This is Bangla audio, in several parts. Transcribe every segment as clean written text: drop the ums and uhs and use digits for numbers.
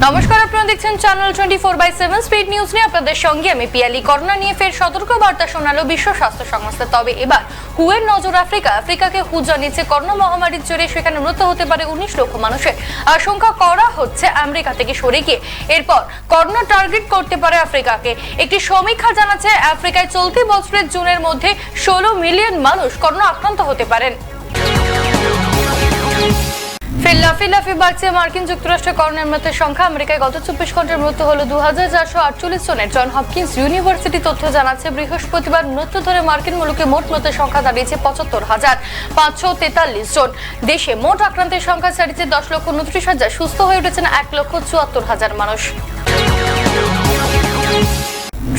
নমস্কার, আপনারা দেখছেন চ্যানেল 24/7 স্পিড নিউজ নিয়ে আপনাদের সঙ্গে আমি পিয়ালি। করোনা নিয়ে ফের সতর্ক বার্তা শোনালো বিশ্ব স্বাস্থ্য সংস্থা। তবে এবার হুয়ের নজর আফ্রিকাকে হু জানিয়েছে করোনা মহামারীর জেরে সেখানে মৃত্যু হতে পারে 19 লক্ষ মানুষের। আশঙ্কা করা হচ্ছে আমেরিকা থেকে সরে গিয়ে এরপর করোনা টার্গেট করতে পারে আফ্রিকাকে। একটি সমীক্ষা জানাচ্ছে আফ্রিকায় চলতি বছরের জুনের মধ্যে 16 মিলিয়ন মানুষ করোনা আক্রান্ত হতে পারেন। লাফি বাড়ছে মার্কিন যুক্তরাষ্ট্রে করোনার মৃতের সংখ্যা। আমেরিকায় গত 24 ঘন্টার মৃত্যু হলো 2448 জনের। জন হপকিন্স ইউনিভার্সিটি তথ্য জানাচ্ছে বৃহস্পতিবার মৃত্যু ধরে মার্কিন মুলুকে মোট মৃতের সংখ্যা দাঁড়িয়েছে 75,543 জন। দেশে মোট আক্রান্তের সংখ্যা ছাড়িয়েছে 10,29,000। সুস্থ হয়ে উঠেছেন 1,74,000 মানুষ।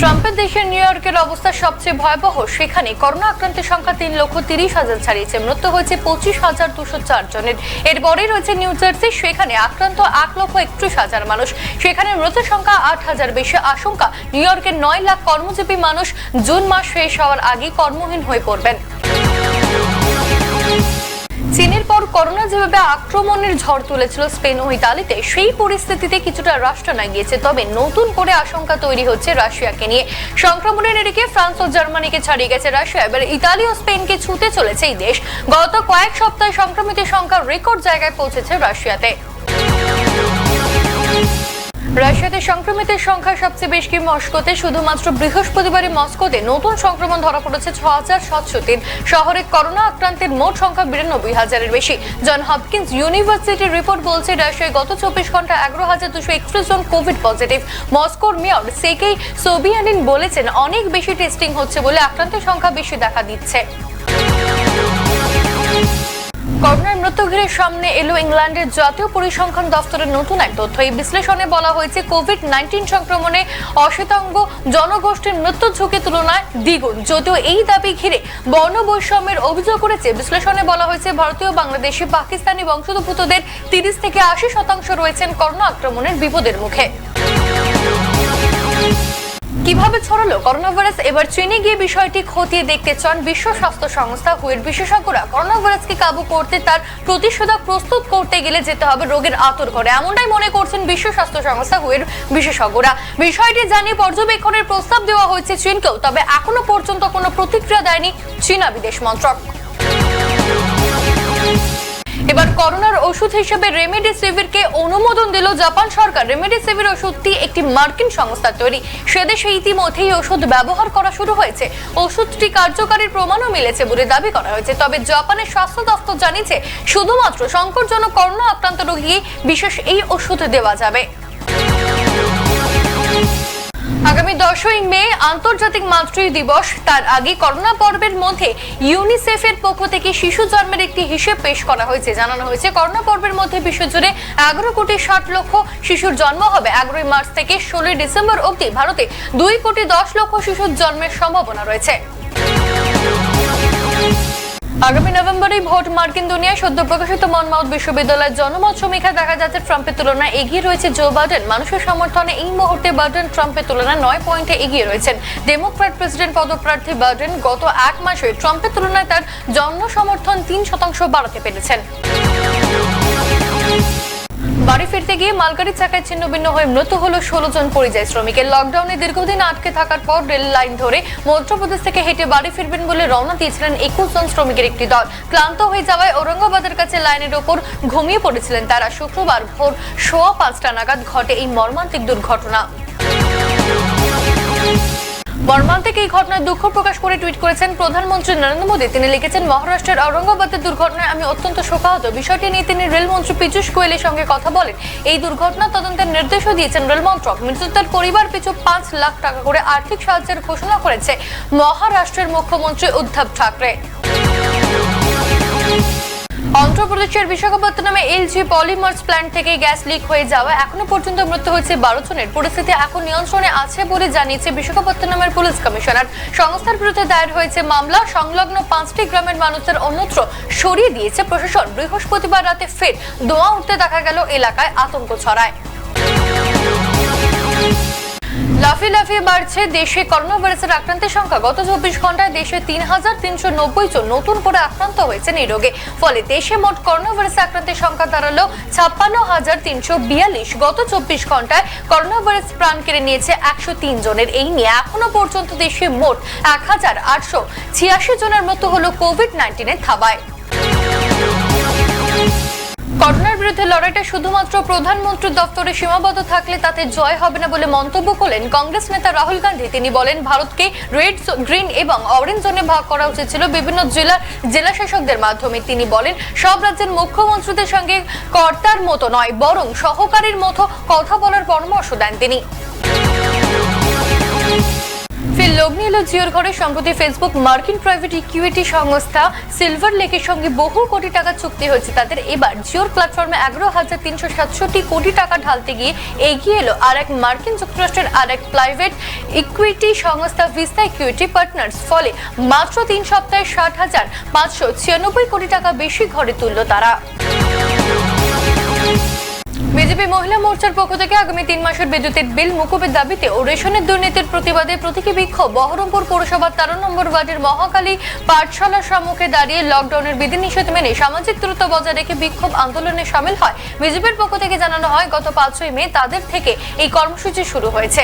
ট্রাম্পের দেশে নিউ ইয়র্কের অবস্থা সবচেয়ে ভয়াবহ। সেখানে করোনা আক্রান্তের সংখ্যা 3,30,000 ছাড়িয়েছে। মৃত্যু হয়েছে 25,204 জনের। এরপরেই রয়েছে নিউ জার্সি, সেখানে আক্রান্ত 1,31,000 মানুষ। সেখানে মৃতের সংখ্যা 8,000 বেশি। আশঙ্কা নিউ ইয়র্কের 9 লাখ কর্মজীবী মানুষ জুন মাস শেষ হওয়ার আগে কর্মহীন হয়ে পড়বেন। চীনের পর করোনা যেভাবে আক্রমণের ঝড় তুলেছিল স্পেন ও ইতালিতে, সেই পরিস্থিতিতে কিছুটা হ্রাস টানা গিয়েছে। তবে নতুন করে আশঙ্কা তৈরি হচ্ছে রাশিয়াকে নিয়ে। সংক্রমণের নিরিখে ফ্রান্স ও জার্মানিকে ছাড়িয়ে গেছে রাশিয়া। এবার ইতালি ও স্পেনকে ছুঁতে চলেছে এই দেশ। গত কয়েক সপ্তাহে সংক্রমিতের সংখ্যা রেকর্ড জায়গায় পৌঁছেছে রাশিয়াতে। রাশিয়াতে সংক্রমিতের সংখ্যা সবচেয়ে বেশি মস্কোতে। শুধুমাত্র বৃহস্পতিবারই মস্কোতে নতুন সংক্রমণ ধরা পড়েছে 6,703। শহরে করোনা আক্রান্তের মোট সংখ্যা 92,000-এর বেশি। জন হপকিন্স ইউনিভার্সিটির রিপোর্ট বলছে রাশিয়ায় গত 24 ঘন্টা 11,231 জন কোভিড পজিটিভ। মস্কোর মেয়র সেকেই সোবিয়ানিন বলেছেন অনেক বেশি টেস্টিং হচ্ছে বলে আক্রান্তের সংখ্যা বেশি দেখা দিচ্ছে। করোনার মৃত্যু ঘিরে সামনে এলো ইংল্যান্ডের জাতীয় পরিসংখ্যান দফতরের নতুন এক তথ্য। এই বিশ্লেষণে বলা হয়েছে কোভিড-19 সংক্রমণে অশ্বেতাঙ্গ জনগোষ্ঠীর মৃত্যুর ঝুঁকি তুলনায় দ্বিগুণ। যদিও এই দাবি ঘিরে বর্ণ বৈষম্যের অভিযোগ করেছে। বিশ্লেষণে বলা হয়েছে ভারতীয়, বাংলাদেশি, পাকিস্তানি বংশোদ্ভূতদের 30 থেকে 80% রয়েছেন করোনা আক্রমণের বিপদের মুখে। কিভাবে ছড়ালো করোনা ভাইরাস? এবার চীনে গিয়ে বিষয়টি খতিয়ে দেখতে চান বিশ্ব স্বাস্থ্য সংস্থা হুয়ের বিশেষজ্ঞরা। করোনা ভাইরাসকে কাবু করতে তার প্রতিষেধক প্রস্তুত করতে গেলে যেতে হবে রোগের আঁতুড়ঘরে, এমনটাই মনে করছেন বিশ্ব স্বাস্থ্য সংস্থা হুয়ের বিশেষজ্ঞরা। বিষয়টি জানিয়ে পর্যবেক্ষণের প্রস্তাব দেওয়া হয়েছে চীনকেও। তবে এখনো পর্যন্ত কোনো প্রতিক্রিয়া দেয়নি চীনা বিদেশ মন্ত্রক। এবার করোনার ওষুধ হিসেবে রেমডেসিভিরকে অনুমোদন দিল জাপান সরকার। রেমডেসিভির ওষুধটি একটি মার্কিন সংস্থার তৈরি। সেদেশে ইতিমধ্যেই ওষুধ ব্যবহার করা শুরু হয়েছে। ওষুধটি কার্যকারীর প্রমাণও মিলেছে বলে দাবি করা হয়েছে। তবে জাপানের স্বাস্থ্য দপ্তর জানিয়েছে শুধুমাত্র সংকটজনক করোনা আক্রান্ত রোগীকে বিশেষ এই ওষুধ দেওয়া যাবে। আগামী 10ই মে আন্তর্জাতিক মাতৃ দিবস। তার আগে করোনা পর্বের মধ্যে ইউনিসেফের পক্ষ থেকে শিশু জন্মের একটি হিসেব পেশ করা হয়েছে। জানানো হয়েছে করোনা পর্বের মধ্যে বিশ্বজুড়ে 11,60,00,000 শিশুর জন্ম হবে। 11ই মার্চ থেকে 16ই ডিসেম্বর অবধি ভারতে 2,10,00,000 শিশুর জন্মের সম্ভাবনা রয়েছে। আগামী নভেম্বরে ভোট। মার্কিন দুনিয়ায় সদ্য প্রকাশিত মনমাউথ বিশ্ববিদ্যালয়ের জনমত সমীক্ষা দেখা যাচ্ছে ট্রাম্পের তুলনায় এগিয়ে রয়েছে জো বাইডেন। মানুষের সমর্থনে এই মুহূর্তে বাইডেন ট্রাম্পের তুলনায় 9 পয়েন্টে এগিয়ে রয়েছেন। ডেমোক্র্যাট প্রেসিডেন্ট পদপ্রার্থী বাইডেন গত এক মাসে ট্রাম্পের তুলনায় তার জনসমর্থন 3% বাড়াতে পেরেছেন। বাড়ি ফিরতে গিয়ে মালগাড়ির চাকায় ছিন্নভিন্ন হয়ে মৃত্যু হলো 16 জন পরিযায়ী শ্রমিকের। লকডাউনে দীর্ঘদিন আটকে থাকার পর রেল লাইন ধরে মধ্যপ্রদেশ থেকে হেঁটে বাড়ি ফিরবেন বলে রওনা দিয়েছিলেন 21 জন শ্রমিকের একটি দল। ক্লান্ত হয়ে যাওয়ায় ঔরঙ্গাবাদের কাছে লাইনের ওপর ঘুমিয়ে পড়েছিলেন তারা। শুক্রবার ভোর 5:15 নাগাদ ঘটে এই মর্মান্তিক দুর্ঘটনা। মর্মান্তিক এই ঘটনায় দুঃখ প্রকাশ করে টুইট করেছেন প্রধানমন্ত্রী নরেন্দ্র মোদী। তিনি লিখেছেন, মহারাষ্ট্রের ঔরঙ্গাবাদের দুর্ঘটনায় আমি অত্যন্ত শোকাহত। বিষয়টি নিয়ে তিনি রেলমন্ত্রী পীযূষ গোয়েলের সঙ্গে কথা বলেন। এই দুর্ঘটনা তদন্তের নির্দেশও দিয়েছেন রেল মন্ত্রক। মৃতদের পরিবার পিছু 5 লাখ টাকা করে আর্থিক সাহায্যের ঘোষণা করেছে মহারাষ্ট্রের মুখ্যমন্ত্রী উদ্ধব ঠাকরে। অন্ধ্রপ্রদেশের বিশাখাপত্তনমে এলজি পলিমার্স প্ল্যান্ট থেকে গ্যাস লিক হয়ে যাওয়া এখনো পর্যন্ত মৃত্যু হয়েছে 12 জনের। পরিস্থিতি এখন নিয়ন্ত্রণে আছে বলে জানিয়েছে বিশাখাপত্তনমের পুলিশ কমিশনার। সংস্থার বিরুদ্ধে দায়ের হয়েছে মামলা। সংলগ্ন 5টি গ্রামের মানুষদের অন্যত্র সরিয়ে দিয়েছে প্রশাসন। বৃহস্পতিবার রাতে ফের ধোঁয়া উঠতে দেখা গেল, এলাকায় আতঙ্ক ছড়ায়। লাফিয়ে লাফিয়ে বাড়ছে দেশে করোনা ভাইরাসের আক্রান্তের সংখ্যা। গত 24 ঘন্টায় দেশে ৩,৩৯০ জন নতুন করে আক্রান্ত হয়েছেন এই রোগে। ফলে দেশে মোট করোনা ভাইরাসে আক্রান্তের সংখ্যা দাঁড়ালো ৫৬,৩৪২। গত 24 ঘন্টায় করোনা ভাইরাস প্রাণ কেড়ে নিয়েছে ১০৩ জনের। এই নিয়ে এখনো পর্যন্ত দেশে মোট ১,৮৮৬ জনের মৃত্যু হলো কোভিড-১৯ থাবায়। করোনার বিরুদ্ধে লড়াইটা শুধুমাত্র প্রধানমন্ত্রীর দপ্তরে সীমাবদ্ধ থাকলে তাতে জয় হবে না বলে মন্তব্য করলেন কংগ্রেস নেতা রাহুল গান্ধী। তিনি বলেন, ভারতকে রেড, গ্রিন এবং অরেঞ্জ জোনে ভাগ করা উচিত ছিল বিভিন্ন জেলা শাসকদের মাধ্যমে। তিনি বলেন, সব রাজ্যের মুখ্যমন্ত্রীদের সঙ্গে কর্তার মতো নয়, বরং সহকারীর মতো কথা বলার পরামর্শ দেন তিনি। ফের লগ্নি এলো জিওর ঘরে। সম্প্রতি ফেসবুক মার্কিন প্রাইভেট ইকুইটি সংস্থা সিলভার লেকের সঙ্গে বহু কোটি টাকা চুক্তি হয়েছে তাদের। এবার জিওর প্ল্যাটফর্মে ১১,৩৬৭ কোটি টাকা ঢালতে গিয়ে এগিয়ে এলো আর এক মার্কিন যুক্তরাষ্ট্রের আর এক প্রাইভেট ইকুইটি সংস্থা ভিস্তা ইকুইটি পার্টনার্স। ফলে মাত্র ৩ সপ্তাহে ৬০,৫৯৬ কোটি টাকা বেশি ঘরে তুলল তারা। বিজেপি মহিলা মোর্চার পক্ষ থেকে আগামী ৩ মাসের বিদ্যুতের বিল মুকুবের দাবিতে ও রেশনের দুর্নীতির প্রতিবাদে প্রতীকী বিক্ষোভ। বহরমপুর পৌরসভার ১৩ নম্বর ওয়ার্ডের মহাকালী পাঠশালার সম্মুখে দাঁড়িয়ে লকডাউনের বিধিনিষেধ মেনে সামাজিক দূরত্ব বজায় রেখে বিক্ষোভ আন্দোলনে সামিল হয়। বিজেপির পক্ষ থেকে জানানো হয়, গত ৫ই মে তাদের থেকে এই কর্মসূচি শুরু হয়েছে।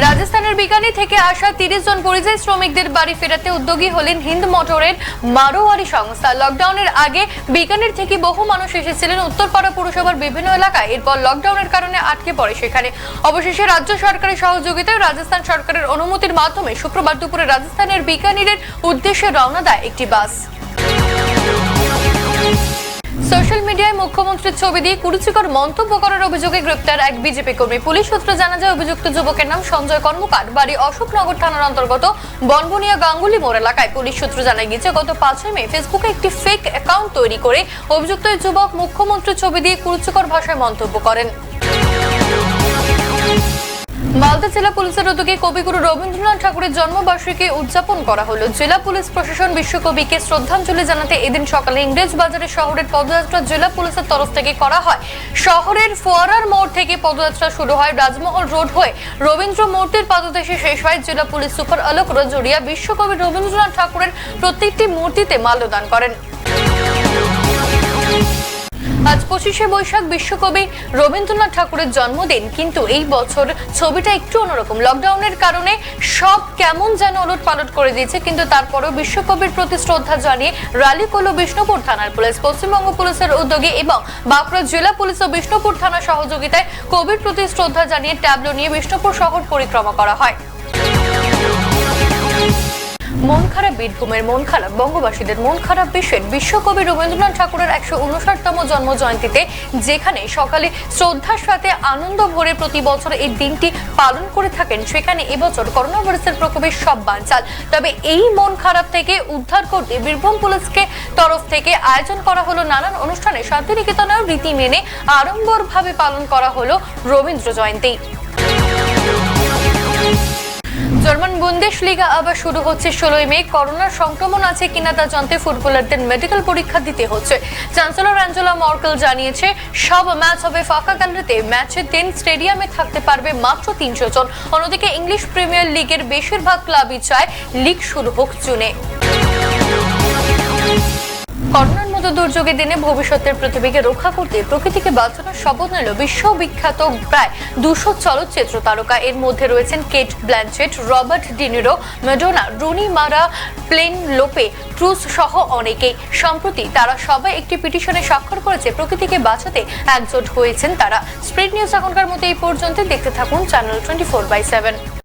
রাজস্থানের বিকানি থেকে আসা ৩০ জন পরিযায়ী শ্রমিকদের বাড়ি ফেরাতে উদ্যোগী হলেন হিন্দ মোটরের মারোয়ারি সংস্থা। লকডাউনের আগে বিকানির থেকে বহু মানুষ এসেছিলেন উত্তরপাড়া পুরসভার বিভিন্ন এলাকায়। এরপর লকডাউনের কারণে আটকে পড়ে সেখানে। অবশেষে রাজ্য সরকারের সহযোগিতায় রাজস্থান সরকারের অনুমতির মাধ্যমে শুক্রবার দুপুরে রাজস্থানের বিকানিরের উদ্দেশ্যে রওনা দেয় একটি বাস। সোশ্যাল মিডিয়ায় মুখ্যমন্ত্রীর ছবি দিয়ে কুরুচিকর মন্তব্য করার অভিযোগে গ্রেপ্তার এক বিজেপি কর্মী। পুলিশ সূত্রে জানা যায়, অভিযুক্ত যুবকের নাম সঞ্জয় কর্মকার, বাড়ি অশোকনগর থানার অন্তর্গত বনবনিয়া গাঙ্গুলি মোড় এলাকায়। পুলিশ সূত্রে জানা গিয়েছে, গত ৫ই মে ফেসবুকে একটি ফেক অ্যাকাউন্ট তৈরি করে অভিযুক্ত এই যুবক মুখ্যমন্ত্রীর ছবি দিয়ে কুরুচিকর ভাষায় মন্তব্য করেন। মালদা জেলা পুলিশের উদ্যোগে কবিগুরু রবীন্দ্রনাথ ঠাকুরের জন্মবার্ষিকী উদযাপন করা হলো। জেলা পুলিশ প্রশাসন বিশ্বকবিকে শ্রদ্ধাঞ্জলি জানাতে এদিন সকালে ইংরেজ বাজারে শহরের পদযাত্রা জেলা পুলিশের তরফ থেকে করা হয়। শহরের ফোয়ারার মোড় থেকে পদযাত্রা শুরু হয়, রাজমহল রোড হয়ে রবীন্দ্র মূর্তির পাদদেশে শেষ হয়। জেলা পুলিশ সুপার আলোক রজরিয়া বিশ্বকবি রবীন্দ্রনাথ ঠাকুরের প্রত্যেকটি মূর্তিতে মাল্যদান করেন। আজ ২৫শে বৈশাখ, বিশ্বকবি রবীন্দ্রনাথ ঠাকুরের জন্মদিন। কিন্তু এই বছর ছবিটা একটু অন্যরকম। লকডাউনের কারণে সব কেমন যেন ওলট পালট করে দিয়েছে, কিন্তু তারপরেও বিশ্বকবির প্রতি শ্রদ্ধা জানিয়ে র্যালি করল বিষ্ণুপুর থানার পুলিশ। পশ্চিমবঙ্গ পুলিশের উদ্যোগে এবং বাঁকুড়া জেলা পুলিশ ও বিষ্ণুপুর থানার সহযোগিতায় কবির প্রতি শ্রদ্ধা জানিয়ে ট্যাবলো নিয়ে বিষ্ণুপুর শহর পরিক্রমা করা হয়। মন খারাপ বীরভূমের, মন খারাপ বঙ্গবাসীদের, মন খারাপ বিশ্বের। বিশ্বকবি রবীন্দ্রনাথ ঠাকুরের ১৫৯তম জন্ম জয়ন্তীতে যেখানে সকালে শ্রদ্ধার সাথে আনন্দ ভরে প্রতি বছর এই দিনটি পালন করে থাকেন, সেখানে এবছর করোনা ভাইরাসের প্রকোপে সব বানচাল। তবে এই মন খারাপ থেকে উদ্ধার করতে বীরভূম পুলিশকে তরফ থেকে আয়োজন করা হলো নানান অনুষ্ঠানে। শান্তিনিকেতনেও রীতি মেনে আড়ম্বরভাবে পালন করা হলো রবীন্দ্র জয়ন্তী। জার্মান বুন্দেশলিগা আবার শুরু হচ্ছে ১৬ই মে। করোনার সংক্রমণ আছে কিনা তা জানতে ফুটবলারদের মেডিকেল পরীক্ষা দিতে হচ্ছে। চ্যান্সেলর অ্যাঞ্জেলা মার্কেল জানিয়েছে, সব ম্যাচ হবে ফাঁকা গ্যালারিতে। ম্যাচের দিন স্টেডিয়ামে থাকতে পারবে মাত্র ৩০০ জন। অন্যদিকে ইংলিশ প্রিমিয়ার লিগের বেশিরভাগ ক্লাবই চায় লিগ শুরু হোক জুনে। করোনার মতো দুর্যোগের দিনে ভবিষ্যতের পৃথিবীকে রক্ষা করতে প্রকৃতিকে বাঁচানোর শপথ নিল বিশ্ববিখ্যাত প্রায় ২০০ চলচ্চিত্র তারকা। এর মধ্যে রয়েছেন Cate Blanchett, Robert De Niro, Madonna, Rooney Mara, Penelope Cruz সহ অনেকেই। সম্প্রতি তারা সবাই একটি পিটিশনে স্বাক্ষর করেছে প্রকৃতিকে বাঁচাতে একজোট হয়েছেন তারা। স্প্রেড নিউজ এখনকার মতো এই পর্যন্ত। দেখতে থাকুন চ্যানেল 24/7।